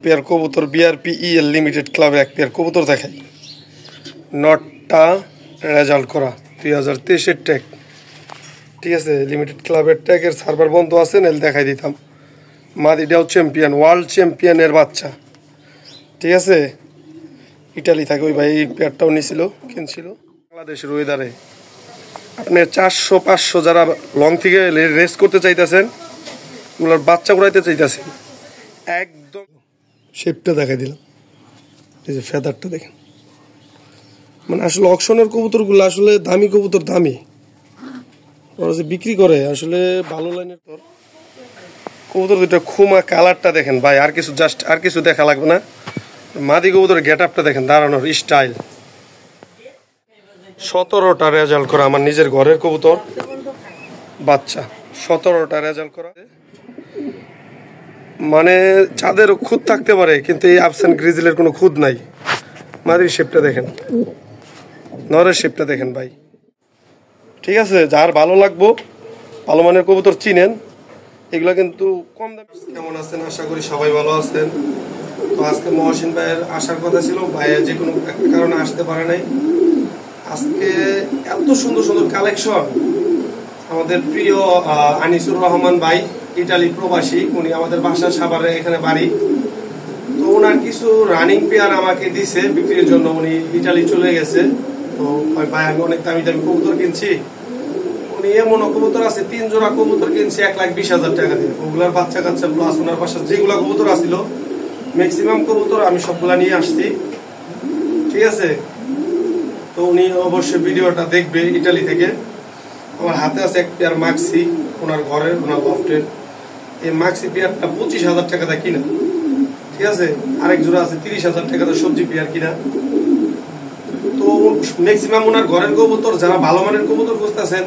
Pair কবুতর BRP El limited ক্লাবে এক পেয়ার কবুতর দেখাই। নটটা রেজাল্ট করা 2023-এর ট্যাগ, ঠিক আছে। লিমিটেড ক্লাবের ট্যাগের সার্ভার বন্ধ আছে, নাহলে দেখাই দিতাম। মাদিটাও চ্যাম্পিয়ন, ওয়ার্ল্ড চ্যাম্পিয়নের বাচ্চা, ঠিক আছে। ইটালি থাকে ওই ভাই, এই পেয়ারটাও নিয়েছিল, কিনছিল। বাংলাদেশের ওয়েদারে আপনি 400-500 যারা লং থেকে রেস করতে চাইতেছেন, ওগুলোর বাচ্চা উড়াইতে চাইতেছেন, একদম শেপটা দেখাই দিলাম। এই যে ফেদারটা দেখেন, মানে আসলে অকশনের কবুতরগুলো আসলে দামি কবুতর, দামি ওরা যে বিক্রি করে আসলে ভালো লাইনের তোর কবুতর। দুইটা খুমা কালারটা দেখেন ভাই, আর কিছু জাস্ট আর কিছু দেখা লাগবে না। মাদি কবুতরের গেট আপটা দেখেন, দাঁড়ানোর স্টাইল। 17টা রেজাল্ট করা আমার নিজের ঘরের কবুতর বাচ্চা, 17টা রেজাল্ট করা। মানে চাঁদের খুদ থাকতে পারে, কিন্তু এই আফসান গ্রিজেলের কোনো খুদ নাই। মাদির শেপটা দেখেন, নরের শেপটা দেখেন ভাই, ঠিক আছে। যার ভালো লাগবো, ভালো মানের কবুতর চিনেন, এগুলো কিন্তু কম দাম। কেমন আছেন? আশা করি সবাই ভালো আছেন। তো আজকে মহসিন ভাইয়ের আসার কথা ছিল, ভাইয়ের যে কোনো একটা কারণে আসতে পারে নাই। আজকে এত সুন্দর সুন্দর কালেকশন, আমাদের প্রিয় আনিসুর রহমান ভাই, ইটালি প্রবাসী, উনি আমাদের বাসা সাভারে, এখানে বাড়ি। তো ওনার কিছু রানিং পেয়ার আমাকে দিছে বিক্রির জন্য, উনি ইটালি চলে গেছে। তো ভাই আমি অনেক দামি দামি কবুতর কিনছি, উনি এমন কবুতর আছে 3 জোড়া কবুতর কিনছি 1,20,000 টাকা দিয়ে। ওগুলার বাচ্চা কাচ্চা প্লাস ওনার পাশে যেগুলা কবুতর আসছিল, ম্যাক্সিমাম কবুতর আমি সবগুলা নিয়ে আসছি, ঠিক আছে। তো উনি অবশ্যই ভিডিওটা দেখবে ইটালি থেকে। আমার হাতে আছে এক পেয়ার মাক্সি, ওনার ঘরের, ওনার লফটের। এই মাক্সি পেয়ারটা 25,000 টাকা দিয়ে কিনা, ঠিক আছে। আরেক জোড়া আছে 30,000 টাকা দিয়ে সবজি পেয়ার কিনা। তো ম্যাক্সিমাম ওনার ঘরের কবুতর, যারা ভালো মানের কবুতর খুঁজতেছেন,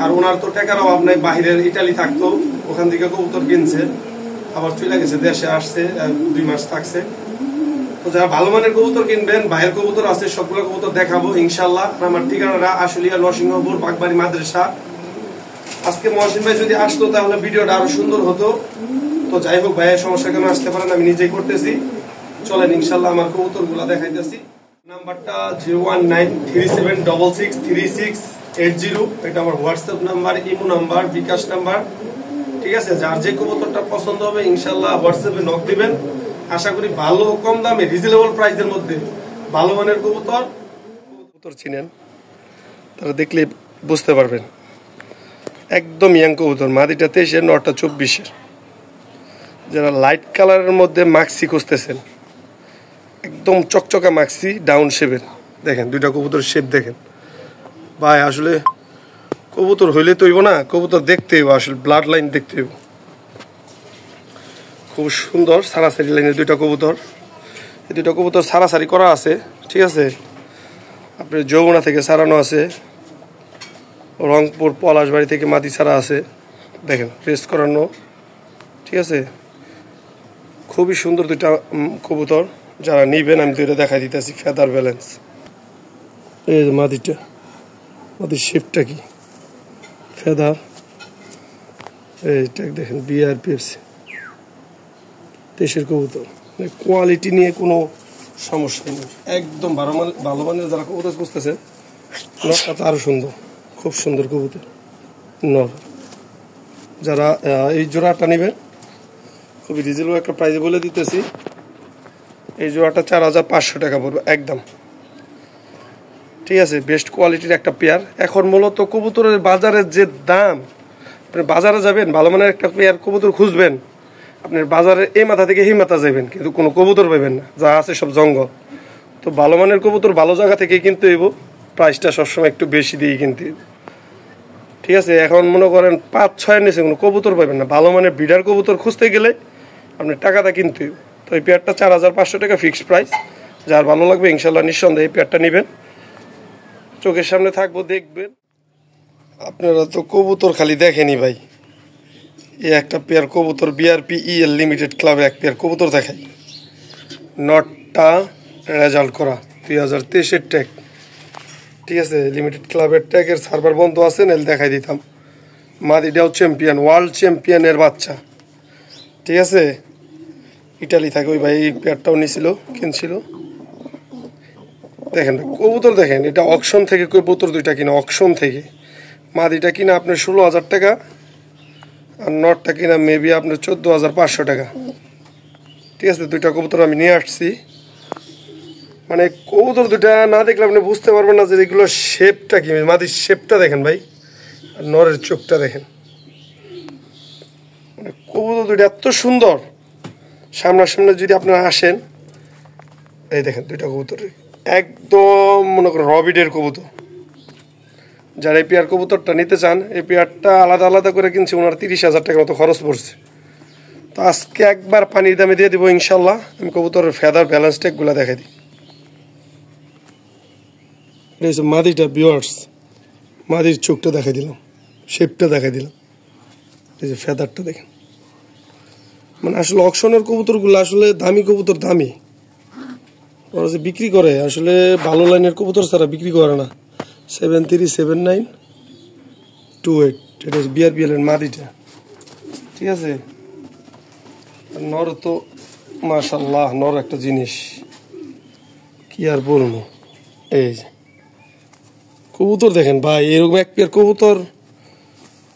আর ওনার তো টাকার অভাব নাই, বাহিরের ইটালি থাকতো, ওখান থেকে কবুতর কিনছে, আবার চলে গেছে, দেশে আসছে, 2 মাস থাকছে। তো যারা ভালো মানের কবুতর কিনবেন, বাইরের কবুতর আছে, সবগুলো কবুতর দেখাবো ইনশাল্লাহ। আমার ঠিকানাটা আশুলিয়া নরসিংহপুর বাগবাড়ি মাদ্রাসা। আজকে মহসিন ভাই যদি আসতো তাহলে ভিডিওটা আরো সুন্দর হতো। তো যাই হোক, ভাইয়ের সমস্যা কেন আসতে পারেন, আমি নিজেই করতেছি। চলেন ইনশাল্লাহ আমার কবুতর গুলা দেখাইতেছি। নাম্বারটা 01937663680, এটা আমার হোয়াটসঅ্যাপ নাম্বার, ইমো নাম্বার, বিকাশ নাম্বার, ঠিক আছে। যার যে কবুতরটা পছন্দ হবে ইনশাল্লাহ হোয়াটসঅ্যাপে নক দিবেন। আশা করি ভালো কম দামে রিজনেবল প্রাইসের মধ্যে ভালো মানের কবুতর চিনেন, তারা দেখলে বুঝতে পারবেন। একদম ইয়াং কবুতর, মাদিটা 23-এর, নটা 24-এর। যারা লাইট কালারের মধ্যে মাক্সি খুঁজতেছেন, একদম চকচকা মাক্সি, ডাউন শেপের, দেখেন দুইটা কবুতর শেপ দেখেন ভাই। আসলে কবুতর হইলে তো হইব না, কবুতর দেখতে হইব, আসলে ব্লাড লাইন দেখতে হইব। খুব সুন্দর সারাসারি লাইনের দুইটা কবুতর। এই দুইটা কবুতর সারাসারি করা আছে, ঠিক আছে। আপনার যমুনা থেকে সারানো আছে, রংপুর পলাশবাড়ি থেকে মাদি ছাড়া আছে, দেখেন রেস্ট করানো, ঠিক আছে। খুবই সুন্দর দুইটা কবুতর, যারা নিবেন আমি দুইটা দেখাই দিতেছি। ফেদার ব্যালেন্স, এই যে মাদিটা, মাদির শেপটা কি, ফেদার, এইটা দেখেন বিআরপিএফসি 23-এর কবুতর। কোয়ালিটি নিয়ে কোনো সমস্যা নেই, একদম ভালো মানের যারা কবুতর খুঁজতেছে, নরটা তো আরো সুন্দর, খুব সুন্দর কবুতর নর। যারা এই জোড়াটা নেবেন, খুবই রিজনেবল একটা প্রাইজে বলে দিতেছি। এই জোড়াটা 4,500 টাকা পড়বে একদম, ঠিক আছে। বেস্ট কোয়ালিটির একটা পেয়ার। এখন মূলত কবুতরের বাজারের যে দাম, আপনি বাজারে যাবেন, ভালো মানের একটা পেয়ার কবুতর খুঁজবেন, আপনার বাজারে এই মাথা থেকে এই মাথা যাবেন, কিন্তু কোনো কবুতর পাবেন না, যা আছে সব জঙ্গল। তো ভালো মানের কবুতর ভালো জায়গা থেকে কিনতে হইব, প্রাইসটা সবসময় একটু বেশি দিয়ে কিনতে হইব, ঠিক আছে। এখন মনে করেন 5-6-এর নিচে কোনো কবুতর পাবেন না। ভালো মানের বিডার কবুতর খুঁজতে গেলে আপনার টাকাটা কিনতে হইব। তো এই পেয়ারটা 4,500 টাকা ফিক্সড প্রাইস। যার ভালো লাগবে ইনশাল্লাহ নিঃসন্দেহে এই পেয়ারটা নেবেন, চোখের সামনে থাকবো, দেখবেন। আপনারা তো কবুতর খালি দেখেনি ভাই, এই একটা পেয়ার কবুতর বিআরপি ইএল লিমিটেড ক্লাবে এক পেয়ার কবুতর দেখাই। নটটা রেজাল্ট করা 2023-এর ট্যাগ, ঠিক আছে। লিমিটেড ক্লাবের ট্যাগের সার্ভার বন্ধ আছে, নাহলে দেখাই দিতাম। মাদিটাও চ্যাম্পিয়ন, ওয়ার্ল্ড চ্যাম্পিয়নের বাচ্চা, ঠিক আছে। ইটালি থাকে ওই ভাই এই পেয়ারটাও নিছিল, কিনছিল। দেখেন কবুতর দেখেন, এটা অকশন থেকে কবুতর দুইটা কিনা, অকশন থেকে। মাদিটা কিনা আপনার 16,000 টাকা, আর নটটা কিনা মেবি আপনার 14,500 টাকা। ঠিক আছে, দুইটা কবুতর আমি নিয়ে আসছি। মানে কবুতর দুইটা না দেখলে আপনি বুঝতে পারবেন না যে এগুলো শেপটা কি। মাদির শেপটা দেখেন ভাই, আর নরের চোখটা দেখেন। মানে কবুতর দুইটা এত সুন্দর, সামনাসামনি যদি আপনারা আসেন, এই দেখেন দুইটা কবুতর একদম মনে করেন রবিডের কবুতর। যারা এই পেয়ার কবুতরটা নিতে চান, এই পেয়ারটা আলাদা আলাদা করে কিনছে, ওনার 30,000 টাকার মতো খরচ পড়ছে। তো আজকে একবার পানির দামে দিয়ে দিব ইনশাল্লাহ। আমি কবুতরের ফেদার ব্যালেন্স টেকগুলো দেখাই দিই। এটা হচ্ছে মাদিটা ভিউয়ার্স, মাদির চোখটা দেখাই দিলাম, শেপটা দেখাই দিলাম। এই যে ফেদারটা দেখেন। মানে আসলে অকশনের কবুতরগুলো আসলে দামি কবুতর, দামি। ওরা যে বিক্রি করে আসলে ভালো লাইনের কবুতর ছাড়া বিক্রি করে না। 737928, এটা হচ্ছে BRBL এর মাদিটা। ঠিক আছে, নর তো মাশাল্লাহ, নর একটা জিনিস, কি আর বলবো। এই যে কবুতর দেখেন ভাই, এরকম এক পেয়ার কবুতর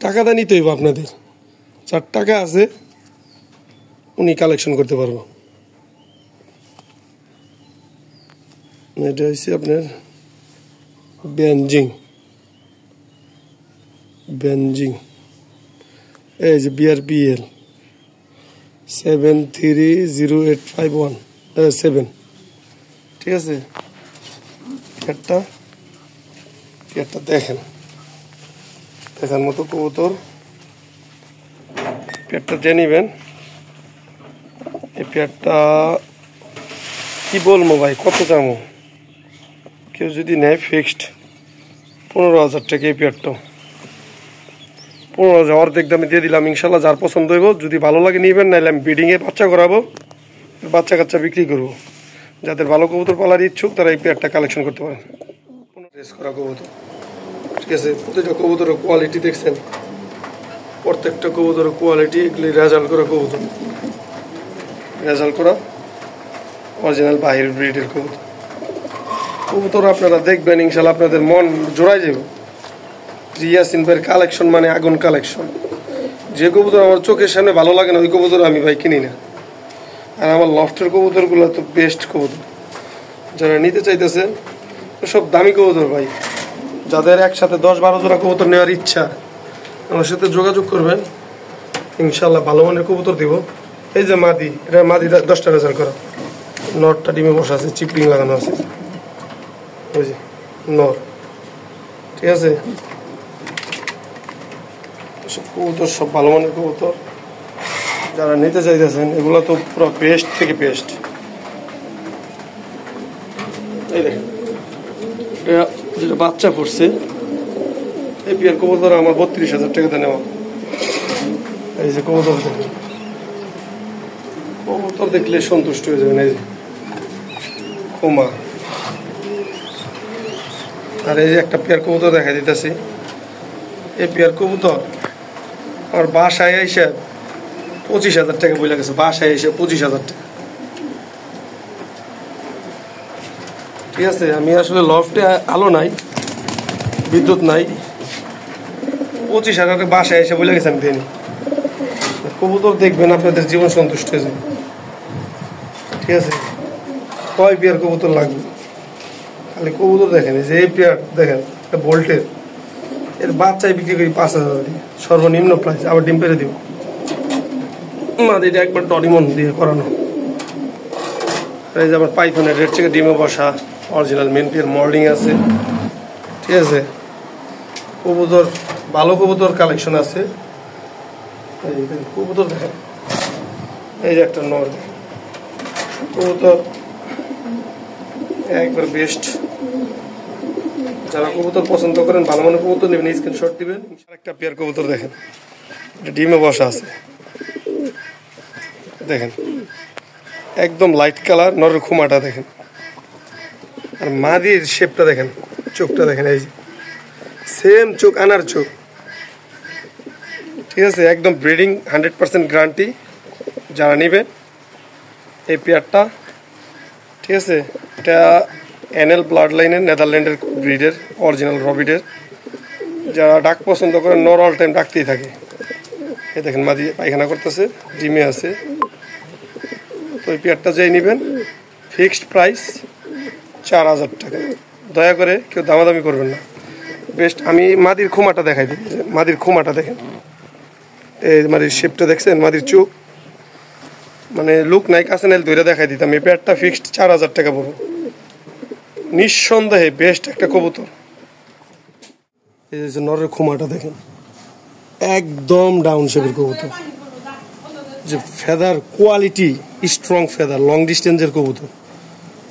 টাকা দা নিতে হইব আপনাদের। যার টাকা আছে উনি কালেকশন করতে পারবো। এটা হচ্ছে আপনার বেনজিং, এই যে BRBL 730851 ঠিক আছে। পেয়ারটা দেখেন, দেখার মতো কবুতর। পেয়ারটা জেনে নেবেন। এই পেয়ারটা কি বলবো ভাই, কত দাম? কেউ যদি নেয় ফিক্সড 15,000 টাকা। এই পেয়ারটা 15,000 অর্ধেক দামে দিয়ে দিলাম ইনশাল্লাহ। যার পছন্দ হইব, যদি ভালো লাগে নিবেন, নাইলে আমি ব্রিডিংয়ে বাচ্চা করাবো, বাচ্চা কাচ্চা বিক্রি করবো। যাদের ভালো কবুতর পালার ইচ্ছুক তারা এই পেয়ারটা কালেকশন করতে পারেন। রেস করা কবুতর, ঠিক আছে। প্রতিটা কবুতরের কোয়ালিটি দেখছেন, প্রত্যেকটা কবুতরের কোয়ালিটি। এগুলি রেজাল্ট করা কবুতর, রেজাল্ট করা অরিজিনাল বাহির ব্রিডের কবুতর। কবুতর আপনারা দেখবেন ইনশাল্লাহ, আপনাদের মন জোড়ায় যাবে। ইয়াসিন ভাইয়ের কালেকশন মানে আগুন কালেকশন। যে কবুতর আমার চোখের সামনে ভালো লাগে না, ওই কবুতর আমি ভাই কিনি না। আর আমার লফটের কবুতরগুলো তো বেস্ট কবুতর। যারা নিতে চাইতেছেন সব দামি কবুতর ভাই। যাদের একসাথে 10-12 জোড়া কবুতর নেওয়ার ইচ্ছা, আমার সাথে যোগাযোগ করবেন, ইনশাল্লাহ ভালো মানের কবুতর দিব। এই যে মাদি, এটা মাদি 10টা রেজাল্ট করা। নরটা ডিমে বসা আছে, চিপলিং লাগানো আছে। ওই যে নর, ঠিক আছে। কবুতর সব ভালো মানের কবুতর। যারা নিতে চাইতেছেন, এগুলো তো পুরো পেস্ট থেকে পেস্ট। এই দেখেন, এটা যেটা বাচ্চা পড়ছে, এই পেয়ার কবুতর আমার 32,000 টাকাতে নেওয়া। এই যে কবুতর দেখেন, কবুতর দেখলে সন্তুষ্ট হয়ে যাবেন। এই যে কোমা, আর এই যে একটা পেয়ার কবুতর দেখা দিতেছি। এই পেয়ার কবুতর আমার বাসায় এসে 25,000 টাকা বলে গেছে। বাসায় এসে 25,000 টাকা, ঠিক আছে। আমি আসলে লফটে আলো নাই, বিদ্যুৎ নাই, 25,000 টাকা বাসায় এসে বলে গেছে আমি দিইনি। কবুতর দেখবেন, আপনাদের জীবন সন্তুষ্ট হয়ে যাবে, ঠিক আছে। কয় পেয়ার কবুতর লাগবে, খালি কবুতর দেখেন। এই যে এই পেয়ার দেখেন, একটা বোল্টের, এর বাচ্চায় বিক্রি করি 5,000 দিয়ে, সর্বনিম্ন প্রাইস। আবার ডিম পেরে দিব। মাদিটা একবার ডরিমন দিয়ে করানো। এই যে আবার পাইথনের রেড থেকে ডিমে বসা, অরিজিনাল মেন পেয়ার মল্ডিং আছে, ঠিক আছে। কবুতর ভালো কবুতর কালেকশন আছে। এই কবুতর দেখেন, এই যে একটা নর কবুতর, একবার বেস্ট। যারা কবুতর পছন্দ করেন, ভালো মানের কবুতর নেবেন, স্ক্রিনশট দিবেন। একটা পেয়ার কবুতর দেখেন, ডিমে বসা আছে, দেখেন একদম লাইট কালার। নরের খুমাটা দেখেন, আর মাদির শেপটা দেখেন, চোখটা দেখেন, এই যে সেম চোখ, আনার চোখ, ঠিক আছে। একদম ব্রিডিং 100% গ্যারান্টি। যারা নেবেন এই পেয়ারটা, ঠিক আছে। এটা এনএল ব্লাড লাইনের নেদারল্যান্ডের ব্রিডের অরিজিনাল রবিডের। যারা ডাক পছন্দ করেন নর অল টাইম ডাকতেই থাকে। এই দেখেন মাদি পায়খানা করতেছে, ডিমে আছে। তো এই পেয়ারটা যেই নেবেন ফিক্সড প্রাইস 4000 টাকা। দয়া করে কেউ দামাদামি করবেন না। বেস্ট। আমি মাদির খুমাটা দেখাই দিই। মাদির খুমাটা দেখেন, এই মাদির শেপটা দেখছেন, মাদির চোখ মানে লুক নাই, কাছে নাইলে ধরে দেখাই দিতাম। এই পেয়ারটা ফিক্সড 4000 টাকা পড়বে, নিঃসন্দেহে বেস্ট একটা কবুতর। এই যে নরের খুমাটা দেখেন, একদম ডাউন শেপের কবুতর, যে feather quality strong feather, long ডিস্টেন্সের কবুতর,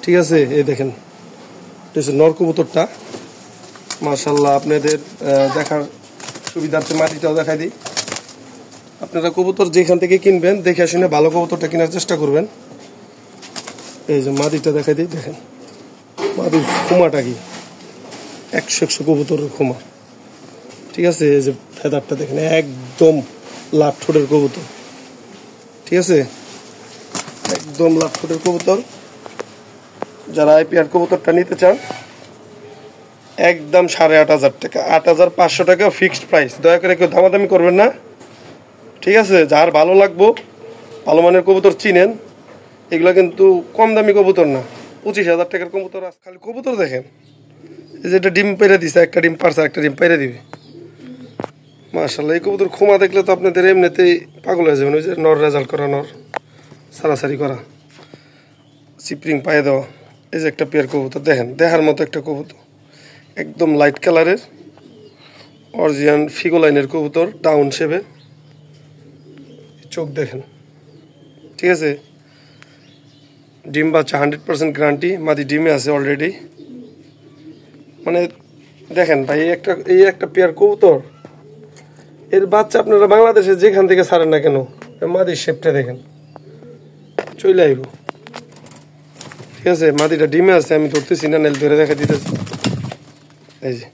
ঠিক আছে। এই দেখেন নর কবুতরটা মাশাআল্লাহ। আপনাদের দেখার সুবিধার্থে মাটিটাও দেখাই দিই। আপনারা কবুতর যেখান থেকে কিনবেন দেখে শুনে ভালো কবুতরটা কেনার চেষ্টা করবেন। এই যে মাদিটা দেখাই দিই, দেখেন মাদির খুমাটা কি 100 কবুতরের খুমা, ঠিক আছে। এই যে ফেদারটা দেখেন, একদম লাভ ঠোঁটের কবুতর, ঠিক আছে, একদম লাভ ঠোঁটের কবুতর। যারা আইপিআর কবুতরটা নিতে চান একদম 8500 টাকা, 8500 টাকা ফিক্সড প্রাইস। দয়া করে কেউ দামাদামি করবেন না, ঠিক আছে। যার ভালো লাগবো, ভালো মানের কবুতর চিনেন, এগুলো কিন্তু কম দামি কবুতর না, 25000 টাকার কবুতর। খালি কবুতর দেখেন, এই যে এটা ডিম পেরে দিছে, একটা ডিম পারছে, একটা ডিম পেরে দিবে মাশাআল্লাহ। এই কবুতর খুমা দেখলে তো আপনাদের এমনিতেই পাগল হয়ে যাবেন। ওই যে নর রেজাল্ট করা, নর সারাসারি করা, চিপরিং পায়ে দেওয়া। এই যে একটা পেয়ার কবুতর দেখেন, দেখার মতো একটা কবুতর, একদম লাইট কালারের অরিজিনাল ফিগো লাইনের কবুতর, ডাউন শেপে, চোখ দেখেন, ঠিক আছে। ডিম বাচ্চা 100% গ্যারান্টি, মাদি ডিমে আছে অলরেডি। মানে দেখেন ভাই, এই একটা পেয়ার কবুতর, এর বাচ্চা আপনারা বাংলাদেশে যেখান থেকে ছাড়েন না কেন, মাদির শেপটা দেখেন, চলে আইব, ঠিক আছে। মাদিটা ডিমে আছে, আমি ধরতেছি না, নেল ধরে দেখা দিতেছি। এই যে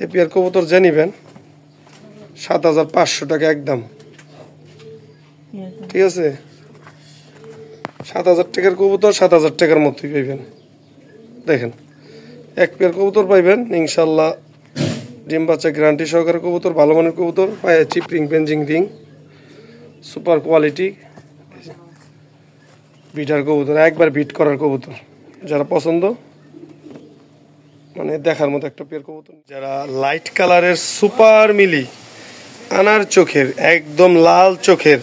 এই পেয়ার কবুতর যে নিবেন 7500 টাকা একদম, ঠিক আছে। 7000 টাকার কবুতর 7000 টাকার মতোই পাইবেন। দেখেন এক পেয়ার কবুতর পাইবেন ইনশাল্লাহ, ডিম বাচ্চা গ্যারান্টি সহকারে কবুতর, ভালো মানের কবুতর, পায়ে চিপরিং পেঞ্জিং রিং, সুপার কোয়ালিটি বিটার কবুতর, একবার বিট করার কবুতর। যারা পছন্দ, মানে দেখার মতো একটা পেয়ার কবুতর। যারা লাইট কালারের সুপার মিলি আনার চোখের, একদম লাল চোখের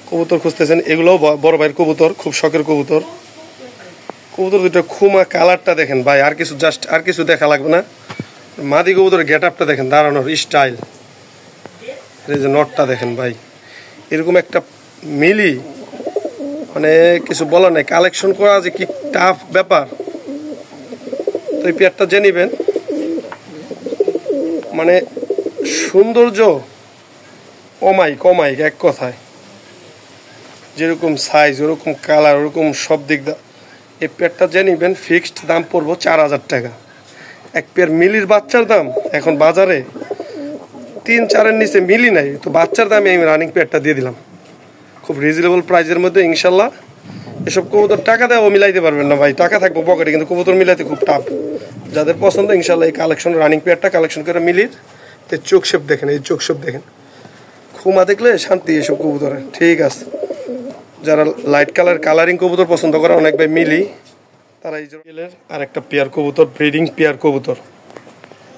কবুতর খুঁজতেছেন, এগুলোও বড় ভাইয়ের কবুতর, খুব শখের কবুতর। কবুতর দুটো খুমা, কালারটা দেখেন ভাই, আর কিছু জাস্ট আর কিছু দেখা লাগবে না। মাদি কবুতরের গেট আপটা দেখেন, দাঁড়ানোর স্টাইল, এই যে নটটা দেখেন ভাই, এরকম একটা মিলি, মানে কিছু বলার নাই। কালেকশন করা যে কি টাফ ব্যাপার। তো এই পেয়ারটা যে নিবেন, মানে সৌন্দর্য অমাইক অমাইক, এক কথায় যেরকম সাইজ, ওরকম কালার, ওরকম সব দিক দা। এই পেয়ারটা যে নিবেন ফিক্সড দাম পড়বো 4000 টাকা। এক পেয়ার মিলির বাচ্চার দাম এখন বাজারে 3-4-এর নিচে মিলি নাই, তো বাচ্চার দামে আমি রানিং পেয়ারটা দিয়ে দিলাম খুব রিজনেবল প্রাইসের মধ্যে ইনশাল্লাহ। এসব কবুতর টাকা দেওয়া মিলাইতে পারবেন না ভাই, টাকা থাকবো পকেটে, কিন্তু কবুতর মিলাইতে খুব টাফ। যাদের পছন্দ ইনশাল্লাহ এই কালেকশন, রানিং পেয়ারটা কালেকশন করে মিলির। এই চোখ শেপ দেখেন, এই চোখ শেপ দেখেন, খুমা দেখলে শান্তি এসব কবুতরে, ঠিক আছে। যারা লাইট কালারিং কবুতর পছন্দ করে অনেক ভাই মিলি, তারা এই আর একটা পেয়ার কবুতর, ব্রিডিং পেয়ার কবুতর,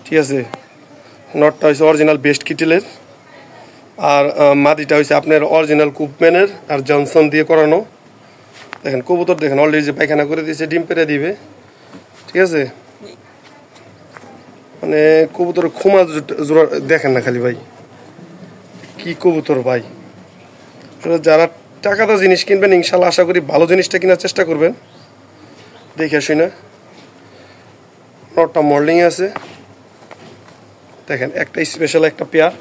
ঠিক আছে। নটটা হয়েছে অরিজিনাল বেস্ট কিটেলের, আর মাদিটা হয়েছে আপনার অরিজিনাল কুপম্যানের আর জনসন দিয়ে করানো। দেখেন কবুতর দেখেন, অলরেডি যে পায়খানা করে দিয়েছে, ডিম পেরে দিবে, ঠিক আছে। মানে কবুতর খুমা জোড়া দেখেন না খালি ভাই, কি কবুতর ভাই। যারা টাকাটা জিনিস কিনবেন ইনশাল্লাহ আশা করি ভালো জিনিসটা কেনার চেষ্টা করবেন দেখে শুনে। নটটা মডেলিংয়ে আছে, দেখেন একটা স্পেশাল একটা পেয়ার।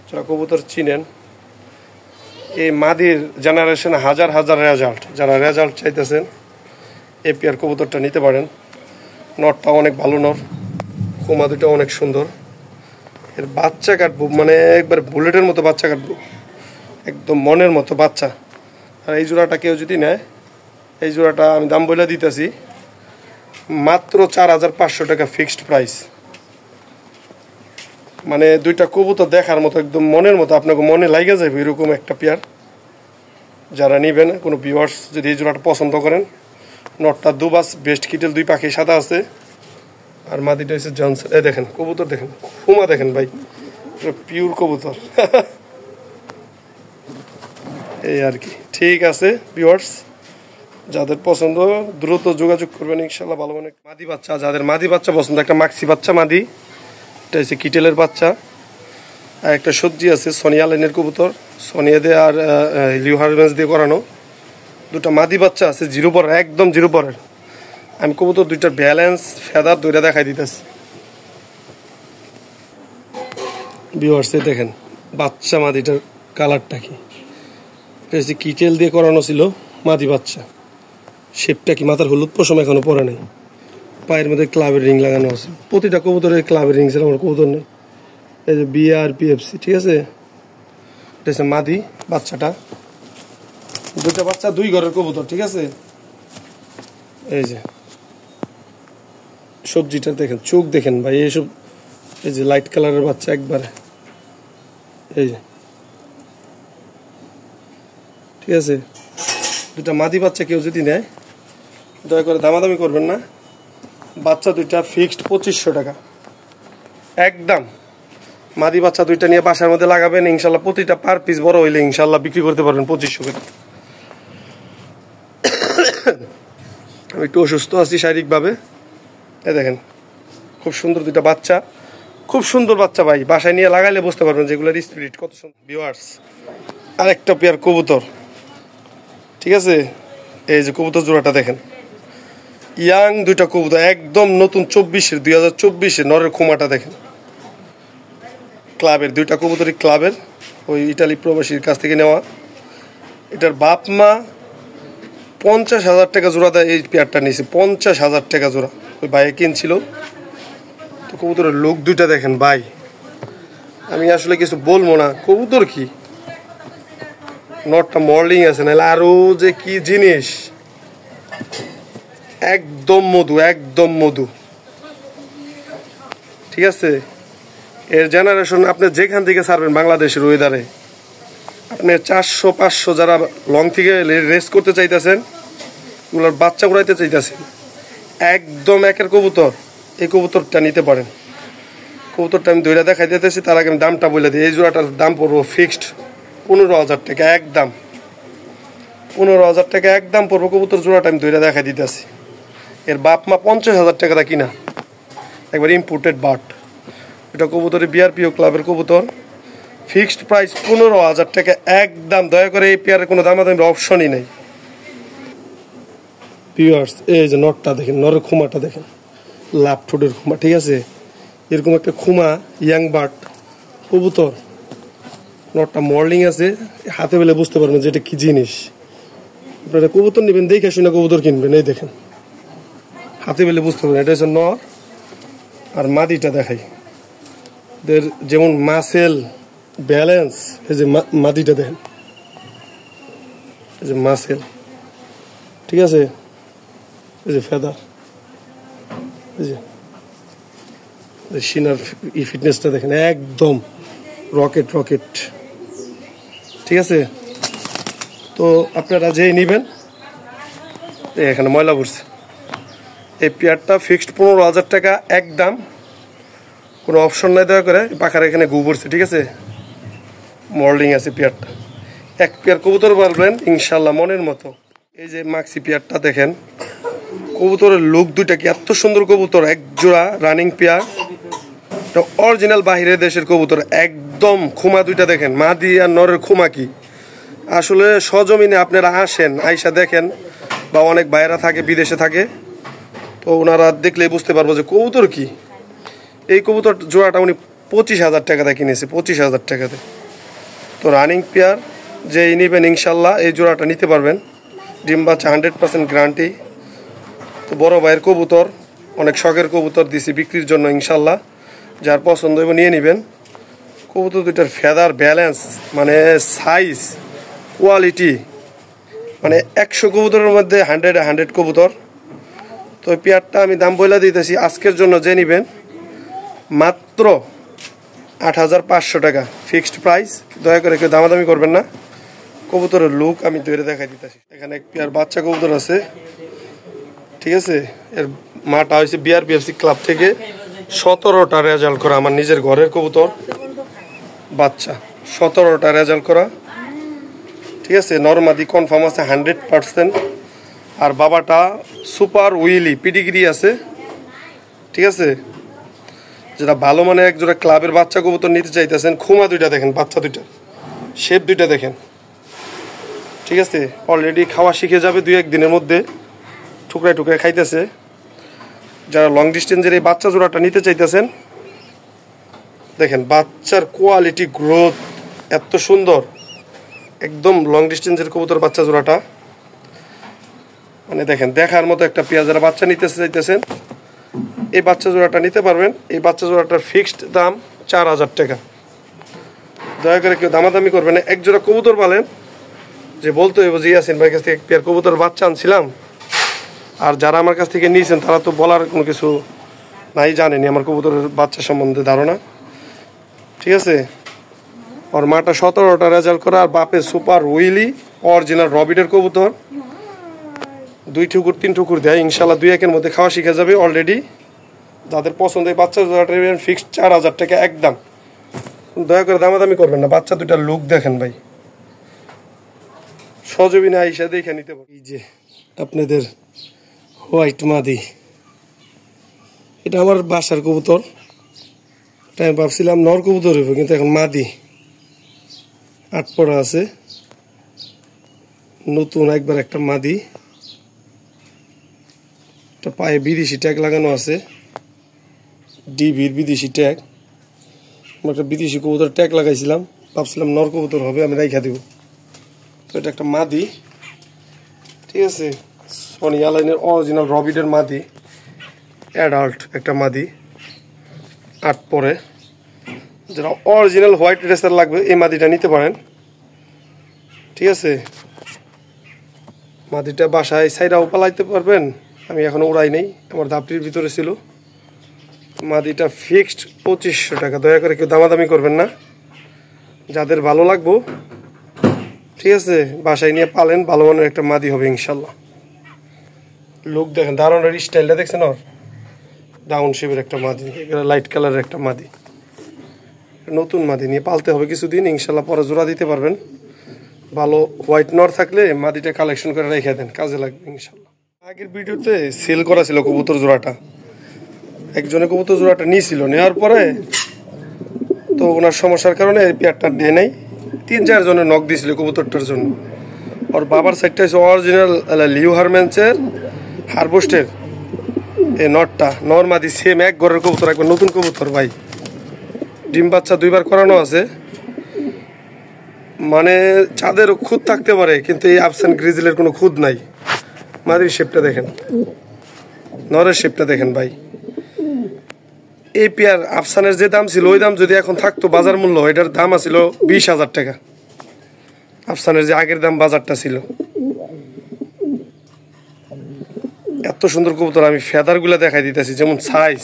যারা কবুতর চিনেন, এই মাদির জেনারেশন হাজার হাজার রেজাল্ট, যারা রেজাল্ট চাইতেছেন এই পেয়ার কবুতরটা নিতে পারেন। নটটা অনেক ভালো নর, খুমা দুটো অনেক সুন্দর। এর বাচ্চা কাটবো মানে একবার বুলেটের মতো বাচ্চা কাটবো, একদম মনের মতো বাচ্চা। আর এই জোড়াটা কেউ যদি নেয়, এই জোড়াটা আমি দাম বলে দিতেছি মাত্র 4,500 টাকা ফিক্সড প্রাইস। মানে দুইটা কবুতর দেখার মতো, একদম মনের মতো, আপনাকে মনে লাগে যাবে এরকম একটা পেয়ার। যারা নেবেন, কোনো ভিউয়ার্স যদি এই জোড়াটা পছন্দ করেন, নটটা দুবাস, বেস্ট কিটেল, দুই পাখি সাদা আছে, আর মাদিটা হচ্ছে জনসন। এই দেখেন কবুতর দেখেন, খুমা দেখেন ভাই, পিওর কবুতর। এই আর কি। ঠিক আছে ভিউয়ার্স, যাদের পছন্দ দ্রুত যোগাযোগ করবেন ইনশাল্লাহ। ভালো মানে মাদি বাচ্চা, যাদের মাদি বাচ্চা পছন্দ, একটা মাক্সি বাচ্চা মাদি, এটা হচ্ছে কিটেলের বাচ্চা। আর একটা সবজি আছে সোনিয়া লাইনের কবুতর, সোনিয়া দিয়ে আর লিউ হারভেন্স দিয়ে করানো। দুটা মাদি বাচ্চা আছে জিরো পরের, একদম জিরো পরের। আমি কবুতর দুইটার ব্যালেন্স ফেদার দুইটা দেখাই দিতেছি ভিউয়ার্স। দেখেন বাচ্চা মাদিটার কালারটা কি, এটা হচ্ছে কিটেল দিয়ে করানো ছিল মাদি বাচ্চা। শেপটা কি, মাথার হলুদ পশম এখনো পরে নেই, পায়ের মধ্যে ক্লাবের রিং লাগানো আছে। প্রতিটা কবুতরের ক্লাবের রিং ছিল, আমার কবুতর নেই। এই যে BRPFC, ঠিক আছে। এটা হচ্ছে মাদি বাচ্চাটা, দুইটা বাচ্চা দুই ঘরের কবুতর, ঠিক আছে। এই যে সবজিটা দেখেন, চোখ দেখেন ভাই, এইসব এই যে লাইট কালারের বাচ্চা একবারে, এই যে ঠিক আছে। দুটা মাদি বাচ্চা কেউ যদি নেয়, দয়া করে দামাদামি করবেন না। বাচ্চা দুইটা ফিক্সড 2500 টাকা একদম। মাদি বাচ্চা দুইটা নিয়ে বাসার মধ্যে লাগাবেন ইনশাল্লাহ, প্রতিটা পার পিস বড় হইলে ইনশাল্লাহ বিক্রি করতে পারবেন 2500 করে। আমি একটু অসুস্থ আছি শারীরিকভাবে। এই দেখেন খুব সুন্দর দুইটা বাচ্চা, খুব সুন্দর বাচ্চা ভাই, বাসায় নিয়ে লাগাইলে বুঝতে পারবেন যেগুলোর স্পিরিট কত সুন্দর। ভিউয়ার্স, আরেকটা পেয়ার কবুতর, ঠিক আছে। এই যে কবুতর জোড়াটা দেখেন, ইয়াং দুইটা কবুতর, একদম নতুন 2024 নরের খুমাটা দেখেন। ক্লাবের দুইটা কবুতরই ক্লাবের, ওই ইটালি প্রবাসীর কাছ থেকে নেওয়া। এটার বাপ মা 50,000 টাকা জোড়া দেয়, এই পেয়ারটা নিয়েছে 50,000 টাকা জোড়া, ওই ভাইয়ে কিনছিল। তো কবুতরের লোক দুইটা দেখেন ভাই, আমি আসলে কিছু বলবো না। কবুতর কি, নটটা মর্লিং আছে, নাহলে আরো যে কি জিনিস, একদম মধু, একদম মধু, ঠিক আছে। এর জেনারেশন আপনি যেখান থেকে ছাড়বেন বাংলাদেশের ওয়েদারে, আপনি 400-500 যারা লং থেকে রেস করতে চাইতেছেন, ওগুলোর বাচ্চা উড়াইতে চাইতেছেন, একদম একের কবুতর, এই কবুতরটা নিতে পারেন। কবুতরটা আমি দইটা দেখাই দিতেছি, তার আগে আমি দামটা বলে দিই। এই জোড়াটার দাম পড়বো ফিক্সড 15,000 টাকা একদম। 15,000 টাকা একদম পড়বো কবুতর জোড়াটা, আমি দইটা দেখাই দিতেছি। এর বাপ মা 50,000 টাকা দা কিনা, একবার ইম্পোর্টেড বাট। এটা কবুতরের BRPO ক্লাবের কবুতর, ফিক্সড প্রাইস 15,000 টাকা একদম। দয়া করে এই পেয়ারের কোনো দামাদামির অপশনই নেই ভিউয়ার্স। এই যে নটটা দেখেন, নরের খুমাটা দেখেন, লাভ ঠোঁটের খুমা, ঠিক আছে। এরকম একটা খুমা ইয়াং বাট কবুতর, নটটা মর্লিং আছে, হাতে পেলে বুঝতে পারবেন যে এটা কি জিনিস। আপনারা কবুতর নেবেন দেখে শুনে কবুতর কিনবেন। এই দেখেন হাতে পেলে বুঝতে পারবেন এটা হচ্ছে নর। আর মাদিটা দেখাই, যেমন মাসেল ব্যালেন্স, এই যে মাদিটা দেখেন, এই যে মাসেল, ঠিক আছে। এই যে ফেদার, এই যে সিনার ফিটনেসটা দেখেন, একদম রকেট রকেট, ঠিক আছে। তো আপনারা যেই নেবেন, এখানে ময়লা পড়ছে। এই পেয়ারটা ফিক্সড 15,000 টাকা একদম, কোনো অপশন নাই। দয়া করে পাখার এখানে গু পড়ছে, ঠিক আছে। মর্লিং আছে পেয়ারটা, এক পেয়ার কবুতর পারবেন ইনশাল্লাহ মনের মতো। এই যে মাক্সি পেয়ারটা দেখেন, কবুতরের লুক দুইটা কি এত সুন্দর কবুতর, এক জোড়া রানিং পেয়ার, অরিজিনাল বাহিরের দেশের কবুতর, একদম খুমা দুইটা দেখেন, মাদি আর নরের খুমা কি। আসলে সজমিনে আপনারা আসেন, আইসা দেখেন, বা অনেক বাইরা থাকে, বিদেশে থাকে, তো ওনারা দেখলে বুঝতে পারবো যে কবুতর কি। এই কবুতর জোড়াটা উনি 25,000 টাকাতে কিনেছে, 25,000 টাকাতে। তো রানিং পেয়ার যেই নেবেন ইনশাল্লাহ এই জোড়াটা নিতে পারবেন। ডিম বাচ্চা 100% গ্যারান্টি। তো বড় ভাইয়ের কবুতর, অনেক শখের কবুতর দিছি বিক্রির জন্য ইনশাল্লাহ, যার পছন্দ হবে নিয়ে নেবেন। কবুতর দুইটার ফেদার ব্যালেন্স, মানে সাইজ, কোয়ালিটি মানে 100 কবুতরের মধ্যে 100 কবুতর। তো ওই পেয়ারটা আমি দাম বলে দিতেছি আজকের জন্য, যে নিবেন মাত্র 8500 টাকা ফিক্সড প্রাইস। দয়া করে কেউ দামাদামি করবেন না। কবুতরের লুক আমি ধরে দেখাই দিতেছি। এখানে এক পেয়ার বাচ্চা কবুতর আছে, ঠিক আছে। এর মাটা হয়েছে বিআরপিএফসি ক্লাব থেকে 17টা রেজাল্ট করা, আমার নিজের ঘরের কবুতর বাচ্চা, 17টা রেজাল্ট করা, ঠিক আছে। নরমাদি কনফার্ম আছে 100%। আর বাবাটা সুপার উইলি পিডিগ্রি আছে, ঠিক আছে। যেটা ভালো মানে এক জোড়া ক্লাবের বাচ্চা কবুতর নিতে চাইতেছেন, খুমা দুইটা দেখেন, বাচ্চা দুইটা, শেপ দুইটা দেখেন, ঠিক আছে। অলরেডি খাওয়া শিখে যাবে 2-1 দিনের মধ্যে, টুকরায় টুকরায় খাইতেছে। যারা লং ডিস্টেন্সের এই বাচ্চা জোড়াটা নিতে চাইতেছেন, দেখেন বাচ্চার কোয়ালিটি, গ্রোথ এত সুন্দর, একদম লং ডিস্টেন্সের কবুতর বাচ্চা জোড়াটা। মানে দেখেন দেখার মতো একটা পেয়ার। যারা বাচ্চা নিতে চাইতেছেন এই বাচ্চা জোড়াটা নিতে পারবেন। এই বাচ্চা জোড়াটার ফিক্সড দাম 4000 টাকা। দয়া করে কেউ দামাদামি করবেন না। এক জোড়া কবুতর পালেন যে বলতে হইব যে ইয়াসিন ভাইয়ের কাছ থেকে এক পেয়ার কবুতর বাচ্চা আনছিলাম। আর যারা আমার কাছ থেকে নিয়েছেন তারা তো বলার কোনো কিছু নাই, জানেনি আমার কবুতরের বাচ্চা সম্বন্ধে ধারণা, ঠিক আছে। ওর মাটা 17টা রেজাল্ট করা, আর বাপে সুপার উইলি অরিজিনাল রবিটের কবুতর। 2 ঠুকুর 3 ঠুকুর দেয়, ইনশাল্লাহ 2-1-এর মধ্যে খাওয়া শিখে যাবে অলরেডি। যাদের পছন্দ এই বাচ্চা জোড়াটা ফিক্সড 4000 টাকা একদম। দয়া করে দামাদামি করবেন না। বাচ্চা দুটার লুক দেখেন ভাই, সজবিনা আইসা দেখে নিতে পারি। এই যে আপনাদের হোয়াইট মাদি, এটা আমার বাসার কবুতর। এটা আমি ভাবছিলাম নর কবুতর হইব, কিন্তু এখন মাদি। 8 পড়া আছে, নতুন একবার একটা মাদি। এটা পায়ে বিদেশি ট্যাগ লাগানো আছে, ডিবির বিদেশি ট্যাগ। আমি একটা বিদেশি কবুতর ট্যাগ লাগাইছিলাম, ভাবছিলাম নর কবুতর হবে, আমি রাইখা দিব। তো এটা একটা মাদি, ঠিক আছে। সোনিয়া লাইনের অরিজিনাল রবিটের মাদি, অ্যাডাল্ট একটা মাদি, 8 পরে। যারা অরিজিনাল হোয়াইট রেসার লাগবে এই মাদিটা নিতে পারেন, ঠিক আছে। মাদিটা বাসায় সাইডাও পালাইতে পারবেন, আমি এখনো উড়াই নেই, আমার ধাপটির ভিতরে ছিল। মাদিটা ফিক্সড 2500 টাকা। দয়া করে কেউ দামাদামি করবেন না। যাদের ভালো লাগবো, ঠিক আছে, বাসায় নিয়ে পালেন, ভালো মানের একটা মাদি হবে ইনশাল্লাহ। লুক দেখেন, দারুণের স্টাইলটা দেখছেন, ওর ডাউন শেপের একটা মাদি, লাইট কালারের একটা মাদি, নতুন মাদি নিয়ে পালতে হবে কিছুদিন, ইনশাল্লাহ পরে জোড়া দিতে পারবেন। ভালো হোয়াইট নর থাকলে মাদিটা কালেকশন করে রেখে দেন, কাজে লাগবে ইনশাল্লাহ। আগের ভিডিওতে সেল করা ছিল কবুতর জোড়াটা, একজনে কবুতর জোড়াটা নিয়েছিল, নেওয়ার পরে তো ওনার সমস্যার কারণে এই পেয়ারটা দিয়ে নেই। 3-4 জনের নক দিয়েছিল কবুতরটার জন্য। ওর বাবার সাইডটা হচ্ছে অরিজিনাল লিউ হারম্যান্সের হারবোস্টের এই নটটা, নর মাদি সেম এক ঘরের কবুতর, একবার নতুন কবুতর ভাই। ডিম বাচ্চা 2বার করানো আছে। মানে চাঁদের খুদ থাকতে পারে, কিন্তু এই আফসান গ্রিজেলের কোনো খুদ নাই। মাদির শেপটা দেখেন, নরের শেপটা দেখেন ভাই। এই পেয়ার আফসানের যে দাম ছিল ওই দাম যদি এখন থাকতো বাজার মূল্য, এটার দাম আছিল 20,000 টাকা। আফসানের যে আগের দাম বাজারটা ছিল। এত সুন্দর কবুতর, আমি ফেদারগুলা দেখাই দিতেছি, যেমন সাইজ।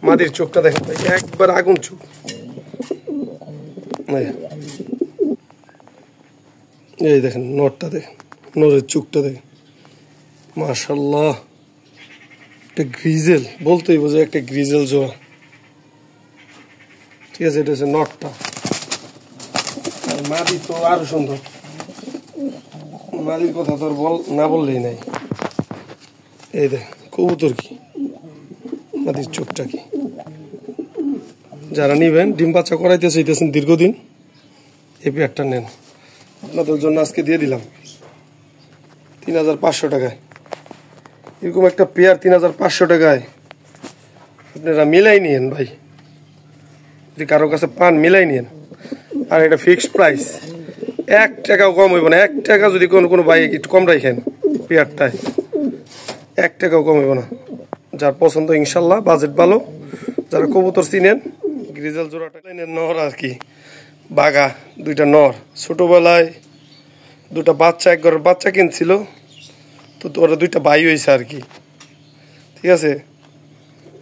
মাদির চোখটা দেখেন ভাই, একবার আগুন চোখ। এই দেখেন নরটা দেখেন, নরের চোখটা দেখেন, মাশাল্লাহ। একটা গ্রিজেল বলতেই বোঝে, একটা গ্রিজেল জোড়া, ঠিক আছে। এটা হচ্ছে নটটা, আর মাদি তো আরো সুন্দর। মাদির কথা তো না বললেই নাই। এই দেখ কবুতর কি, মাদির চোখটা কি। যারা নিবেন, ডিম বাচ্চা করাইতে চাইতেছেন দীর্ঘদিন, এই পেয়ারটা নেন। আপনাদের জন্য আজকে দিয়ে দিলাম 3500 টাকায়। এরকম একটা পেয়ার 3500 টাকায় আপনারা মিলাই নিয়েন ভাই, যদি কারো কাছে পান মিলাই নিয়েন। আর এটা ফিক্সড প্রাইস, 1 টাকাও কম হইব না। 1 টাকা যদি কোনো ভাই একটু কম রাখেন পেয়ারটায়, 1 টাকাও কম হইব না। যার পছন্দ ইনশাল্লাহ, বাজেট ভালো, যারা কবুতর চিনেন, গ্রিজেল জোড়াটা নর আর কি, বাঘা 2টা নর। ছোটোবেলায় দুটা বাচ্চা এক ঘরের বাচ্চা কিনছিল, তো ওরা দুইটা ভাই হয়েছে আর কি। ঠিক আছে,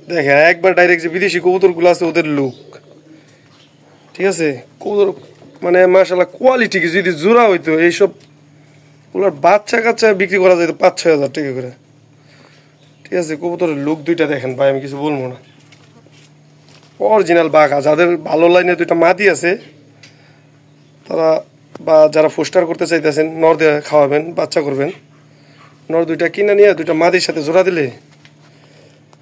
দেখেন একবার ডাইরেক্ট যে বিদেশি কবুতরগুলো আছে ওদের লুক, ঠিক আছে, কবুতর মানে মাশাআল্লাহ কোয়ালিটি কি যদি জোড়া হইতো এইসব ওগুলোর বাচ্চা কাচ্চা বিক্রি করা যেত 5-6 হাজার টাকা করে। ঠিক আছে, কবুতরের লুক দুইটা দেখেন ভাই, আমি কিছু বলবো না, অরিজিনাল বাঘা। যাদের ভালো লাইনে দুইটা মাদি আছে তারা বা যারা ফোস্টার করতে চাইতেছেন, নর দিয়ে খাওয়াবেন, বাচ্চা করবেন, নর দুইটা কিনে নিয়ে দুইটা মাদির সাথে জোড়া দিলে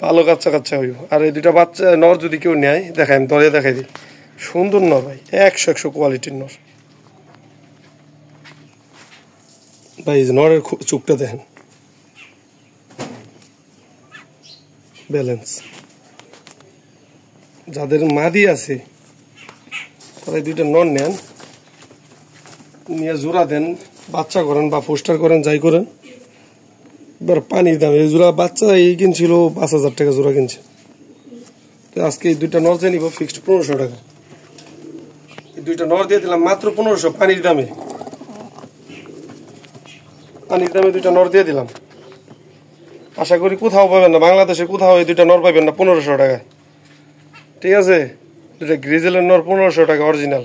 ভালো কাচ্চা কাচ্চা হইব। আর এই দুইটা বাচ্চা নর যদি কেউ নেয়, দেখাই আমি দরে দেখাই দিই, সুন্দর নর ভাই, 100 কোয়ালিটির নর ভাই। নরের চুপটা দেখেন, ব্যালেন্স। যাদের মাদি আছে তারা দুইটা নর নেন, নিয়ে জোড়া দেন, বাচ্চা করেন বা পোস্টার করেন, যাই করেন। এবার পানির দাম, এই জোড়া বাচ্চা এই কিনছিল 5,000 টাকা জোড়া কিনছে। তো আজকে এই দুইটা নর দিয়ে নিব ফিক্সড 1500 টাকা। এই দুইটা নর দিয়ে দিলাম মাত্র 1500 পানির দামে। পানির দামে দুইটা নর দিয়ে দিলাম। আশা করি কোথাও পাবেন না, বাংলাদেশে কোথাও এই দুইটা নর পাবেন না 1500 টাকায়। ঠিক আছে, দুইটা গ্রিজেলের নর 1500 টাকা অরিজিনাল।